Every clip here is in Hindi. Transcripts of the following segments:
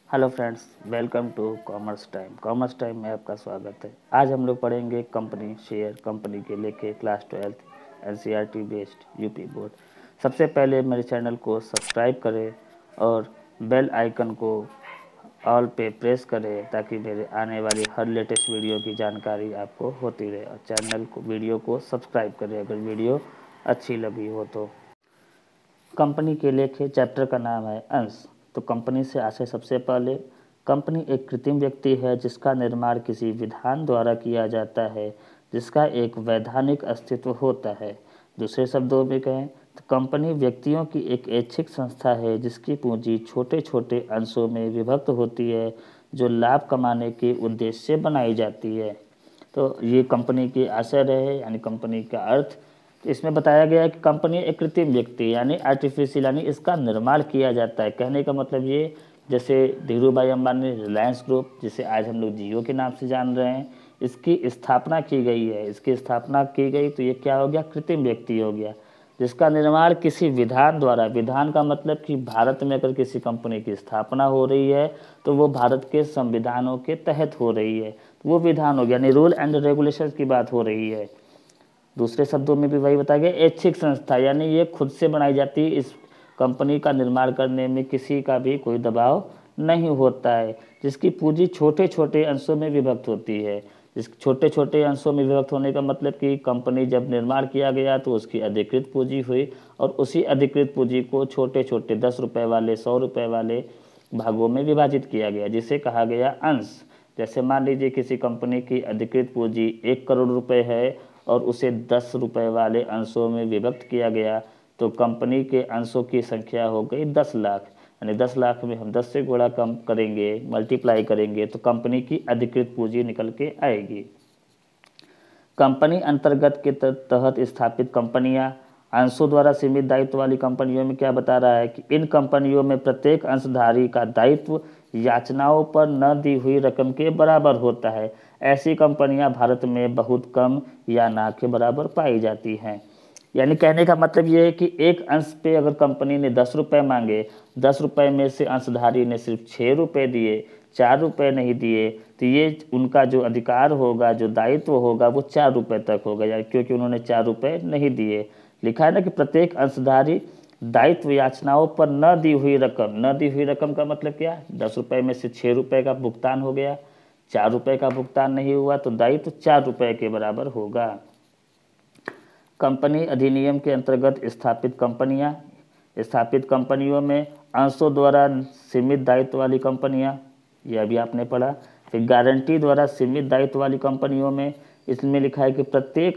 Hello friends, welcome to commerce time. Commerce time में आपका स्वागत है। आज हम लोग पढ़ेंगे कंपनी शेयर, कंपनी के लेखे, class 12 NCERT based UP board. सबसे पहले मेरे चैनल को सब्सक्राइब करें और बेल आइकन को ऑल पे प्रेस करें ताकि मेरे आने वाली हर लेटेस्ट वीडियो की जानकारी आपको होती रहे। और चैनल को, वीडियो को सब्सक्राइब करें अगर वीडियो अच्छी लगी हो तो। कंपनी के लेखे चैप्टर का नाम है अंश। तो कंपनी से आशय सबसे पहले, कंपनी एक कृत्रिम व्यक्ति है जिसका निर्माण किसी विधान द्वारा किया जाता है, जिसका एक वैधानिक अस्तित्व होता है। दूसरे शब्दों में कहें तो कंपनी व्यक्तियों की एक ऐच्छिक संस्था है जिसकी पूंजी छोटे छोटे अंशों में विभक्त होती है जो लाभ कमाने के उद्देश्य से बनाई जाती है। तो ये कंपनी की आशय रहे, यानी कंपनी का अर्थ। तो इसमें बताया गया है कि कंपनी एक कृत्रिम व्यक्ति यानी आर्टिफिशियल, यानी इसका निर्माण किया जाता है। कहने का मतलब ये, जैसे धीरू भाई अंबानी रिलायंस ग्रुप, जिसे आज हम लोग जियो के नाम से जान रहे हैं, इसकी स्थापना की गई है। इसकी स्थापना की गई तो ये क्या हो गया, कृत्रिम व्यक्ति हो गया जिसका निर्माण किसी विधान द्वारा, विधान का मतलब कि भारत में अगर किसी कंपनी की स्थापना हो रही है तो वो भारत के संविधानों के तहत हो रही है, तो वो विधान हो गया, यानी रूल एंड रेगुलेशंस की बात हो रही है। दूसरे शब्दों में भी वही बताया गया, ऐच्छिक संस्था, यानी ये खुद से बनाई जाती है। इस कंपनी का निर्माण करने में किसी का भी कोई दबाव नहीं होता है, जिसकी पूंजी छोटे छोटे अंशों में विभक्त होती है। इस छोटे छोटे अंशों में विभक्त होने का मतलब कि कंपनी जब निर्माण किया गया तो उसकी अधिकृत पूंजी हुई और उसी अधिकृत पूंजी को छोटे छोटे 10 रुपये वाले, 100 रुपये वाले भागों में विभाजित किया गया, जिसे कहा गया अंश। जैसे मान लीजिए किसी कंपनी की अधिकृत पूंजी 1 करोड़ रुपए है और उसे 10 रुपये वाले अंशों में विभक्त किया गया, तो कंपनी के अंशों की संख्या हो गई 10 लाख। यानी 10 लाख में हम 10 से गुणा कम करेंगे, मल्टीप्लाई करेंगे तो कंपनी की अधिकृत पूंजी निकल के आएगी। कंपनी अंतर्गत के तहत स्थापित कंपनियां अंशों द्वारा सीमित दायित्व वाली कंपनियों में क्या बता रहा है कि इन कंपनियों में प्रत्येक अंशधारी का दायित्व याचनाओं पर न दी हुई रकम के बराबर होता है। ऐसी कंपनियां भारत में बहुत कम या ना के बराबर पाई जाती हैं। यानी कहने का मतलब ये है कि एक अंश पे अगर कंपनी ने 10 रुपये मांगे, 10 रुपये में से अंशधारी ने सिर्फ 6 रुपये दिए, 4 रुपये नहीं दिए, तो ये उनका जो अधिकार होगा, जो दायित्व होगा, वो 4 रुपये तक होगा, यानी क्योंकि उन्होंने 4 रुपये नहीं दिए। लिखा है ना कि प्रत्येक अंशधारी दायित्व याचनाओं पर न दी हुई रकम, न दी हुई रकम का मतलब क्या, 10 रुपये में से 6 रुपये का भुगतान हो गया, 4 रुपये का भुगतान नहीं हुआ, तो दायित्व 4 रुपये के बराबर होगा। कंपनी अधिनियम के अंतर्गत स्थापित कंपनियों में अंशों द्वारा सीमित दायित्व वाली कंपनियां, यह भी आपने पढ़ा। फिर गारंटी द्वारा सीमित दायित्व वाली कंपनियों में इसमें लिखा है कि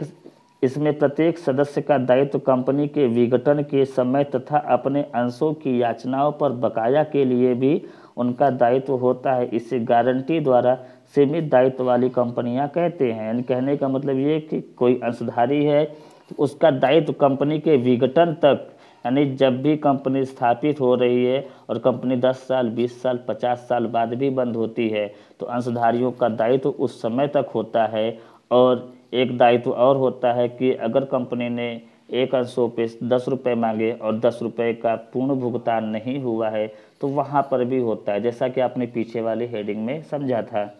इसमें प्रत्येक सदस्य का दायित्व कंपनी के विघटन के समय तथा अपने अंशों की याचनाओं पर बकाया के लिए भी उनका दायित्व होता है। इसे गारंटी द्वारा सीमित दायित्व वाली कंपनियां कहते हैं। यानी कहने का मतलब ये कि कोई अंशधारी है तो उसका दायित्व कंपनी के विघटन तक, यानी जब भी कंपनी स्थापित हो रही है और कंपनी 10 साल, 20 साल, 50 साल बाद भी बंद होती है, तो अंशधारियों का दायित्व उस समय तक होता है। और एक दायित्व और होता है कि अगर कंपनी ने एक अंशों पे 10 रुपये मांगे और 10 रुपये का पूर्ण भुगतान नहीं हुआ है, तो वहाँ पर भी होता है, जैसा कि आपने पीछे वाले हेडिंग में समझा था।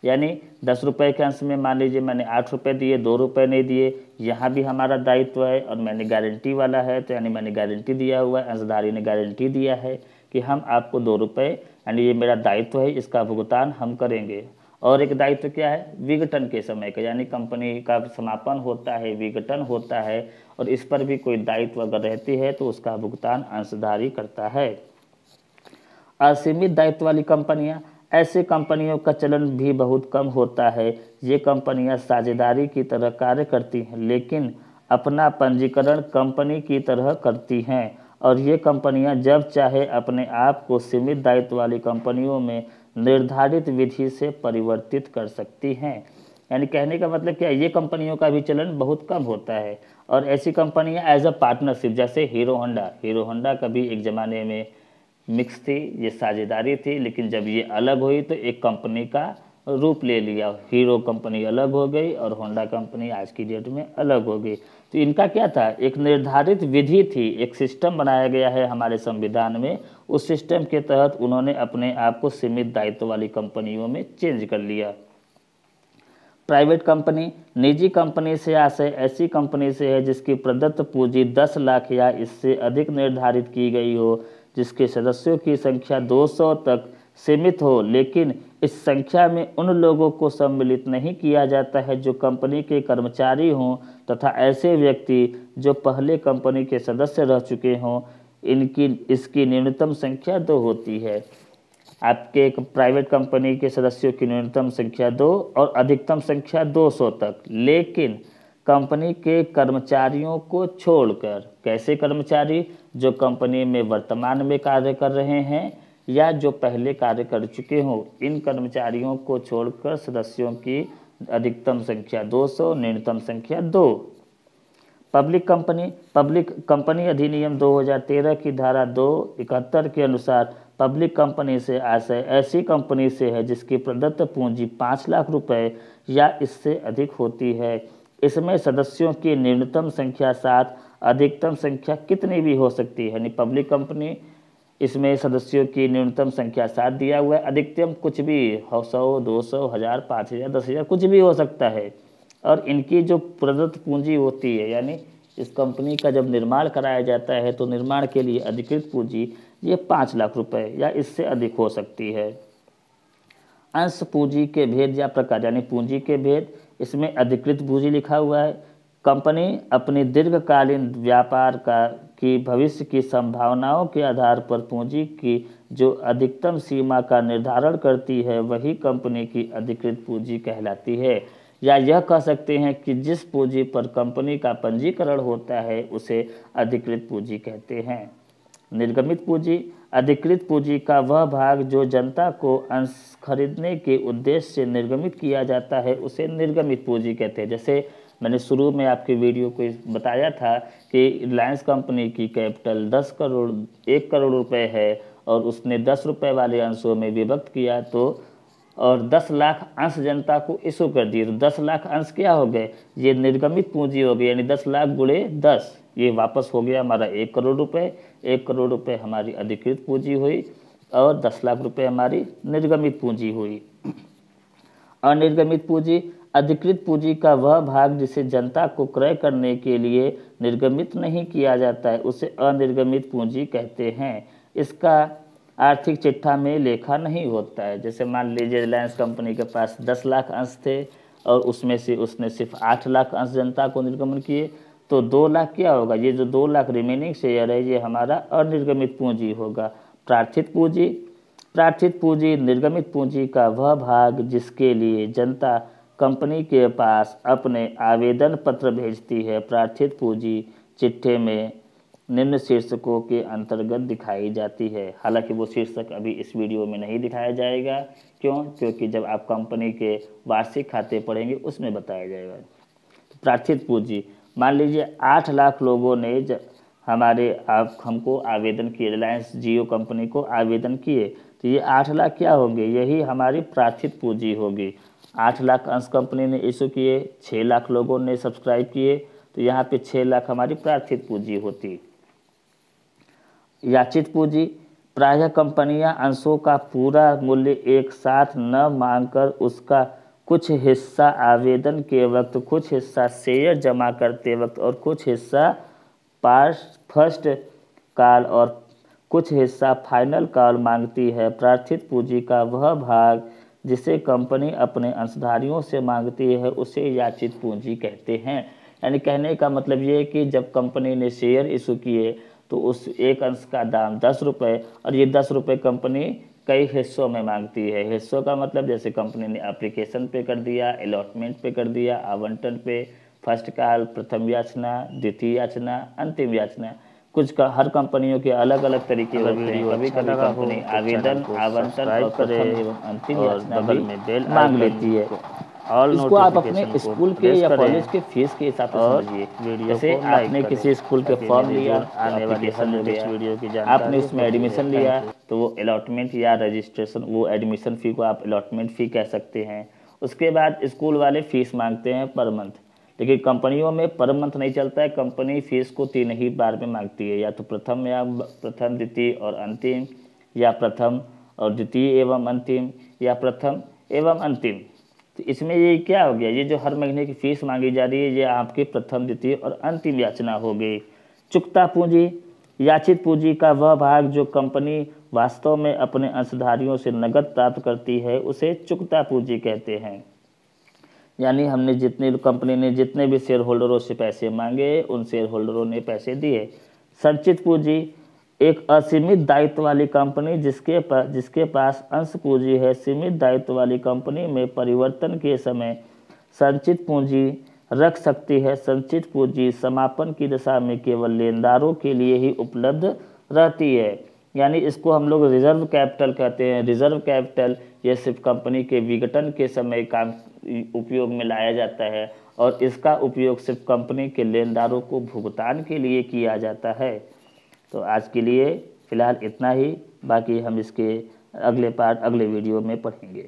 यानी 10 रुपये के अंश में मान लीजिए मैंने 8 रुपये दिए, 2 रुपये नहीं दिए, यहाँ भी हमारा दायित्व है और मैंने गारंटी वाला है, तो यानी मैंने गारंटी दिया हुआ है, अंशधारी ने गारंटी दिया है कि हम आपको 2 रुपये, यानी ये मेरा दायित्व है, इसका भुगतान हम करेंगे। और एक दायित्व क्या है, विघटन के समय का, यानी कंपनी का समापन होता है, विघटन होता है और इस पर भी कोई दायित्व अगर रहती है तो उसका भुगतान अंशधारी करता है। असीमित दायित्व वाली कंपनियां, ऐसे कंपनियों का चलन भी बहुत कम होता है। ये कंपनियां साझेदारी की तरह कार्य करती हैं लेकिन अपना पंजीकरण कंपनी की तरह करती हैं और ये कंपनियां जब चाहे अपने आप को सीमित दायित्व वाली कंपनियों में निर्धारित विधि से परिवर्तित कर सकती हैं। यानी कहने का मतलब क्या है, ये कंपनियों का भी चलन बहुत कम होता है और ऐसी कंपनियां एज अ पार्टनरशिप, जैसे हीरो होंडा का भी एक ज़माने में मिक्स थी, ये साझेदारी थी, लेकिन जब ये अलग हुई तो एक कंपनी का रूप ले लिया। हीरो कंपनी अलग हो गई और होंडा कंपनी आज की डेट में अलग हो गई। तो इनका क्या था, एक निर्धारित विधि थी, एक सिस्टम बनाया गया है हमारे संविधान में, उस सिस्टम के तहत उन्होंने अपने आप को सीमित दायित्व वाली कंपनियों में चेंज कर लिया। प्राइवेट कंपनी, निजी कंपनी से आशय ऐसी कंपनी से है जिसकी प्रदत्त पूंजी 10 लाख या इससे अधिक निर्धारित की गई हो, जिसके सदस्यों की संख्या 200 तक सीमित हो, लेकिन इस संख्या में उन लोगों को सम्मिलित नहीं किया जाता है जो कंपनी के कर्मचारी हों तथा ऐसे व्यक्ति जो पहले कंपनी के सदस्य रह चुके हों। इसकी न्यूनतम संख्या 2 होती है। आपके एक प्राइवेट कंपनी के सदस्यों की न्यूनतम संख्या 2 और अधिकतम संख्या 200 तक, लेकिन कंपनी के कर्मचारियों को छोड़कर। कैसे कर्मचारी? जो कंपनी में वर्तमान में कार्य कर रहे हैं या जो पहले कार्य कर चुके हों, इन कर्मचारियों को छोड़कर सदस्यों की अधिकतम संख्या 200, न्यूनतम संख्या 2। पब्लिक कंपनी अधिनियम 2013 की धारा 271 के अनुसार पब्लिक कंपनी से आशय ऐसी कंपनी से है जिसकी प्रदत्त पूंजी 5 लाख रुपए या इससे अधिक होती है। इसमें सदस्यों की न्यूनतम संख्या 7, अधिकतम संख्या कितनी भी हो सकती है। यानी पब्लिक कंपनी, इसमें सदस्यों की न्यूनतम संख्या 7 दिया हुआ है, अधिकतम कुछ भी 100, 200, 1000, 5000, 10,000 कुछ भी हो सकता है। और इनकी जो प्रदत्त पूंजी होती है, यानी इस कंपनी का जब निर्माण कराया जाता है तो निर्माण के लिए अधिकृत पूंजी ये 5 लाख रुपए या इससे अधिक हो सकती है। अंश पूंजी के भेद या प्रकार, यानी पूंजी के भेद, इसमें अधिकृत पूंजी लिखा हुआ है। कंपनी अपनी दीर्घकालीन व्यापार की भविष्य की संभावनाओं के आधार पर पूंजी की जो अधिकतम सीमा का निर्धारण करती है वही कंपनी की अधिकृत पूंजी कहलाती है। या यह कह सकते हैं कि जिस पूंजी पर कंपनी का पंजीकरण होता है उसे अधिकृत पूंजी कहते हैं। निर्गमित पूंजी, अधिकृत पूंजी का वह भाग जो जनता को अंश खरीदने के उद्देश्य से निर्गमित किया जाता है उसे निर्गमित पूंजी कहते हैं। जैसे मैंने शुरू में आपकी वीडियो को बताया था कि रिलायंस कंपनी की कैपिटल 1 करोड़ रुपए है और उसने 10 रुपए वाले अंशों में विभक्त किया तो और 10 लाख अंश जनता को इशू कर दिए, तो 10 लाख अंश क्या हो गए? ये निर्गमित पूंजी हो गई, यानी 10 लाख गुणे 10, ये वापस हो गया हमारा 1 करोड़ रुपए। 1 करोड़ रुपए हमारी अधिकृत पूंजी हुई और 10 लाख रुपए हमारी निर्गमित पूंजी हुई। अनिर्गमित पूंजी, अधिकृत पूंजी का वह भाग जिसे जनता को क्रय करने के लिए निर्गमित नहीं किया जाता है उसे अनिर्गमित पूंजी कहते हैं। इसका आर्थिक चिट्ठा में लेखा नहीं होता है। जैसे मान लीजिए रिलायंस कंपनी के पास 10 लाख अंश थे और उसमें से उसने सिर्फ 8 लाख अंश जनता को निर्गमन किए, तो 2 लाख क्या होगा? ये जो 2 लाख रिमेनिंग शेयर है ये हमारा अनिर्गमित पूंजी होगा। प्रार्थित पूंजी निर्गमित पूंजी का वह भाग जिसके लिए जनता कंपनी के पास अपने आवेदन पत्र भेजती है। प्रार्थित पूंजी चिट्ठे में निम्न शीर्षकों के अंतर्गत दिखाई जाती है। हालांकि वो शीर्षक अभी इस वीडियो में नहीं दिखाया जाएगा। क्यों? क्योंकि जब आप कंपनी के वार्षिक खाते पढ़ेंगे उसमें बताया जाएगा। प्रार्थित पूंजी, मान लीजिए 8 लाख लोगों ने हमको आवेदन किए, रिलायंस जियो कंपनी को आवेदन किए, तो ये 8 लाख क्या होंगे? यही हमारी प्रार्थित पूंजी होगी। 8 लाख अंश कंपनी ने इशू किए, 6 लाख लोगों ने सब्सक्राइब किए, तो यहाँ पे 6 लाख हमारी प्रार्थित पूंजी होती। याचित पूंजी, प्रायः कंपनियां अंशों का पूरा मूल्य एक साथ न मांगकर उसका कुछ हिस्सा आवेदन के वक्त, कुछ हिस्सा शेयर जमा करते वक्त और कुछ हिस्सा फर्स्ट कॉल और कुछ हिस्सा फाइनल कॉल मांगती है। प्रार्थित पूंजी का वह भाग जिसे कंपनी अपने अंशधारियों से मांगती है उसे याचित पूंजी कहते हैं। यानी कहने का मतलब ये है कि जब कंपनी ने शेयर इशू किए तो उस एक अंश का दाम 10 रुपये और ये 10 रुपये कंपनी कई हिस्सों में मांगती है। हिस्सों का मतलब जैसे कंपनी ने एप्लीकेशन पे कर दिया, अलॉटमेंट पे कर दिया, आवंटन पे, फर्स्ट कॉल, प्रथम याचना, द्वितीय याचना, अंतिम याचना। हर कंपनियों के अलग अलग तरीके होते हैं। कभी कभी कंपनी आवेदन, आवंटन और प्रथम एवं अंतिम याचना भी मांग लेती है। इसको आप अपने स्कूल के या कॉलेज के फीस के हिसाब से समझिए। जैसे आपने किसी स्कूल के फॉर्म लिया, आने वाले वीडियो की जानकारी, आपने उसमें एडमिशन लिया तो वो अलॉटमेंट या रजिस्ट्रेशन, वो एडमिशन फ़ी को आप अलॉटमेंट फ़ी कह सकते हैं। उसके बाद स्कूल वाले फीस मांगते हैं पर मंथ, लेकिन कंपनियों में पर मंथ नहीं चलता है। कंपनी फीस को 3 ही बार में मांगती है, या तो प्रथम या प्रथम द्वितीय और अंतिम, या प्रथम और द्वितीय एवं अंतिम, या प्रथम एवं अंतिम। तो इसमें ये क्या हो गया, ये जो हर महीने की फीस मांगी जा रही है ये आपकी प्रथम द्वितीय और अंतिम याचना हो गई। चुकता पूंजी, याचित पूंजी का वह भाग जो कंपनी वास्तव में अपने अंशधारियों से नकद प्राप्त करती है उसे चुकता पूंजी कहते हैं। यानी हमने कंपनी ने जितने भी शेयर होल्डरों से पैसे मांगे उन शेयर होल्डरों ने पैसे दिए। संचित पूंजी, एक असीमित दायित्व वाली कंपनी जिसके पास अंश पूंजी है, सीमित दायित्व वाली कंपनी में परिवर्तन के समय संचित पूंजी रख सकती है। संचित पूंजी समापन की दशा में केवल लेनदारों के लिए ही उपलब्ध रहती है, यानी इसको हम लोग रिजर्व कैपिटल कहते हैं। रिजर्व कैपिटल ये सिर्फ कंपनी के विघटन के समय काम उपयोग में लाया जाता है और इसका उपयोग सिर्फ कंपनी के लेनदारों को भुगतान के लिए किया जाता है। तो आज के लिए फ़िलहाल इतना ही, बाकी हम इसके अगले वीडियो में पढ़ेंगे।